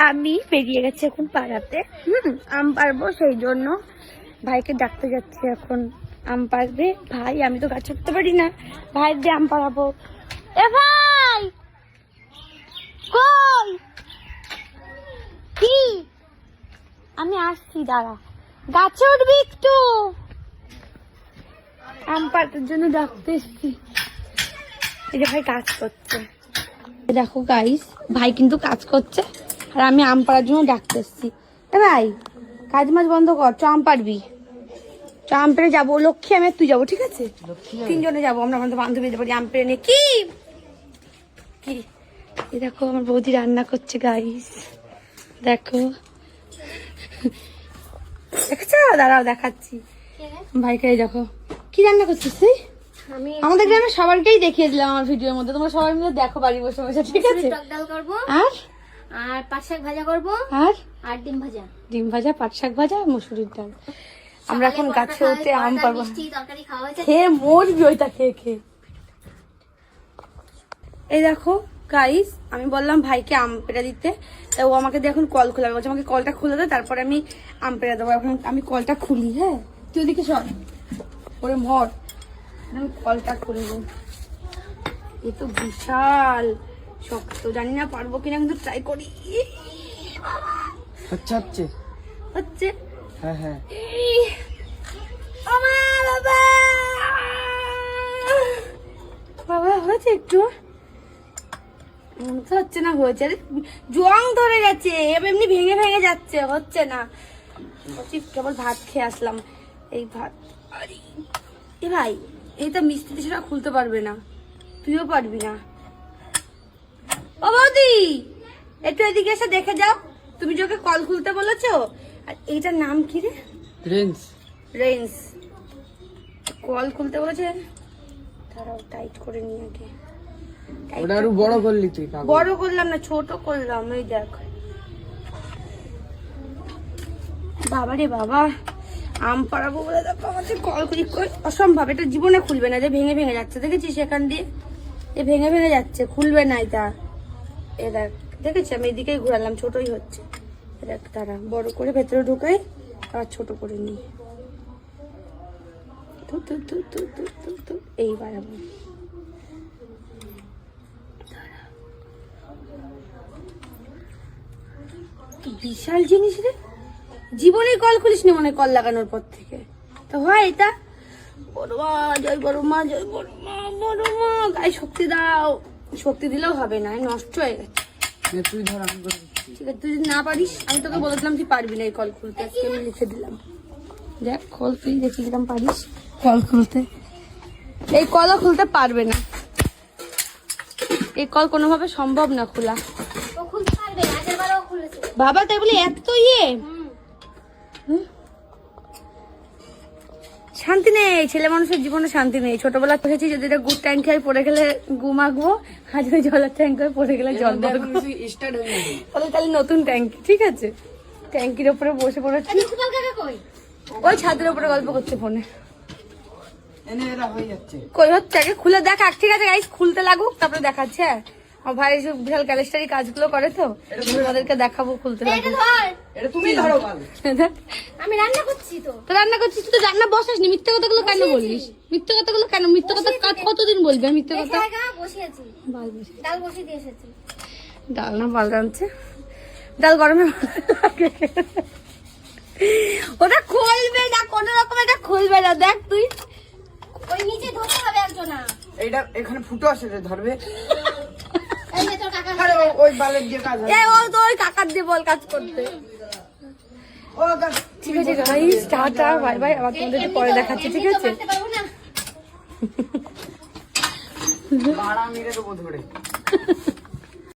আমি বেরিয়ে গেছি এখন পাড়াতে আম পারবো, সেই জন্য ভাইকে ডাকতে যাচ্ছি এখন। আম পারবে ভাই, আমি তো গাছ উঠতে পারি না, ভাই দিয়ে আম পাড়াবো। এ ভাই কই কি, আমি আসছি, দাঁড়া, গাছে উঠবি একটু, আম পাড়ার জন্য ডাকতে এসছি। এই যে ভাই কাজ করছে, দেখো গাইস, ভাই কিন্তু কাজ করছে আর আমি আম পাড়ার জন্য ডাকতে এসছি। ভাই কাজ মাছ বন্ধ কর, চ আম পারবি, চ আম পেড়ে যাবো, লক্ষ্মী আমি তুই যাবো, ঠিক আছে? তিনজনে যাবো আমরা, আমাদের বান্ধবীদের বাড়ি আম পেড়ে নিয়ে। কি কি এই দেখো আমার বৌদি রান্না করছে গাইস, দেখো, দেখেছো? দাঁড়াও দেখাচ্ছি ভাইকে, দেখো কি রান্না করছিস তুই। আমাদের গ্রামে সবারকেই দেখিয়ে দিলাম আমার ভিডিওর মধ্যে, তোমরা সবাই মিলে দেখো বাড়ি বসে বসে, ঠিক আছে? ডাল করবো আর আর পাট শাক ভাজা করবো আর আর ডিম ভাজা, ডিম ভাজা, পাট শাক ভাজা, মুসুরির ডাল। আমরা এখন গাছে উঠে আম পারবো, তরকারি খাওয়া হয়েছে, খেয়ে মরবি ওইটা খেয়ে খেয়ে। এই দেখো গাইস, আমি বললাম ভাইকে আম পেড়ে দিতে, তা ও আমাকে দিয়ে এখন কল খোলাবে, বলছে আমাকে কলটা খুলে দে, তারপরে আমি আম পেড়ে দেবো। এখন আমি কলটা খুলি, হ্যাঁ তুই ওদিকে সর ওরে মর, আমি কলটা খুলবো। এ তো বিশাল শক্ত, জানি না পারবো কিনা, কিন্তু ট্রাই করি। আচ্ছা হচ্ছে হচ্ছে, হ্যাঁ হ্যাঁ বাবা বাবা হয়েছে একটু, হচ্ছে না, হয়েছে, জং ধরে গেছে, এমনি ভেঙে ভেঙে যাচ্ছে, হচ্ছে না। কেবল ভাত খেয়ে আসলাম, এই ভাত। এ ভাই এইটা মিস্ত্রি ছাড়া খুলতে পারবে না, তুইও পারবি না। ও বৌদি একটু এদিকে এসে দেখে যাও, তুমি যে ওকে কল খুলতে বলেছো। আর এইটার নাম কি রে? Range range. কল খুলতে বলেছে, তারাও টাইট করে নিয়ে আগে। ওটা আরো বড় করলি তুই, বড় করলাম না, ছোট করলাম, এই দেখ। বাবা রে বাবা, আম পাড়াবো বলে দেখো আমাদের কল খুলি, অসম্ভব, এটা জীবনে খুলবে না, যে ভেঙে ভেঙে যাচ্ছে, দেখেছিস এখান দিয়ে, এ ভেঙে ভেঙে যাচ্ছে, খুলবে না এটা। এ দেখ, দেখেছি আমি এদিকেই ঘুরালাম, ছোটই হচ্ছে। দেখ তারা বড় করে ভেতরে ঢুকাই আর ছোট করে নিই, এই বাড়াবো। বিশাল জিনিস রে, জীবনে কল খুলিস নি মনে, কল লাগানোর পর থেকে তো হয় এটা। বড় মা জয়, বড় মা জয়, বড় মা, বড় মা, গায়ে শক্তি দাও। শক্তি দিলেও হবে না, নষ্ট হয়ে গেছে। তুই ধর, আমি করে ঠিক আছে, তুই যদি না পারিস, আমি তোকে বলেছিলাম তুই পারবি না এই কল খুলতে, আজকে আমি লিখে দিলাম। দেখ খোল, তুই দেখি কিরম পারিস কল খুলতে। এই কলও খুলতে পারবে না, এই কল কোনোভাবে সম্ভব না খোলা। ও খুলতে পারবে, আগের বারও খুলেছে। বাবা তাই বলি এত ইয়ে, শান্তি নেই, ছেলে মানুষের জীবনে শান্তি নেই। ছোটবেলা দেখেছি যদি এটা গুড় ট্যাঙ্ক হয়ে পড়ে গেলে গু মাখবো, আর যদি জলের ট্যাঙ্ক হয়ে পড়ে গেলে জল মাখবো। স্টার্ট হয়ে যাবে। তাহলে নতুন ট্যাঙ্কি, ঠিক আছে? ট্যাঙ্কির উপরে বসে পড়েছি, সুপাল কাকা কই? ওই ছাদের উপরে গল্প করছে ফোনে। এনে এরা হয়ে যাচ্ছে। কই হচ্ছে, আগে খুলে দেখা। ঠিক আছে গাইস, খুলতে লাগুক, তারপরে দেখাচ্ছে। হ্যাঁ, আমার ভাই এসব বিশাল ক্যালেস্টারি কাজগুলো করে, তো তোমাদেরকে দেখাবো খুলতে এটা লাগুক। ধর, এটা তুমি ধরো ভালো। আমি রান্না করছি তো। তো রান্না করছিস, তুই তো রান্না বসাসনি, মিথ্যে কথাগুলো কেন বলিস? মিথ্যে কথাগুলো কেন? মিথ্যে কথা কতদিন বলবি মিথ্যে কথা? জায়গা বসিয়েছি, বাল বসে, ডাল বসিয়ে দিয়ে এসেছি। ডাল না বাল রাঁধছে, ডাল গরমে ওটা খুলবে না, কোন রকম এটা খুলবে না। দেখ তুই ওই নিচে ধরতে হবে একজনা। এইটা এখানে ফুটো আছে, রে ধরবে। এই যে তোর কাকা, আরে ওই বালের দিয়ে কাজ হয়। ও তো ওই কাকার দিয়ে বল কাজ করতে। ও কাজ ঠিক আছে গাইস, টাটা বাই বাই, আবার তোমাদের পরে দেখাচ্ছি, ঠিক আছে? পারতে পারবো না। বাড়া মেরে দেবো ধরে।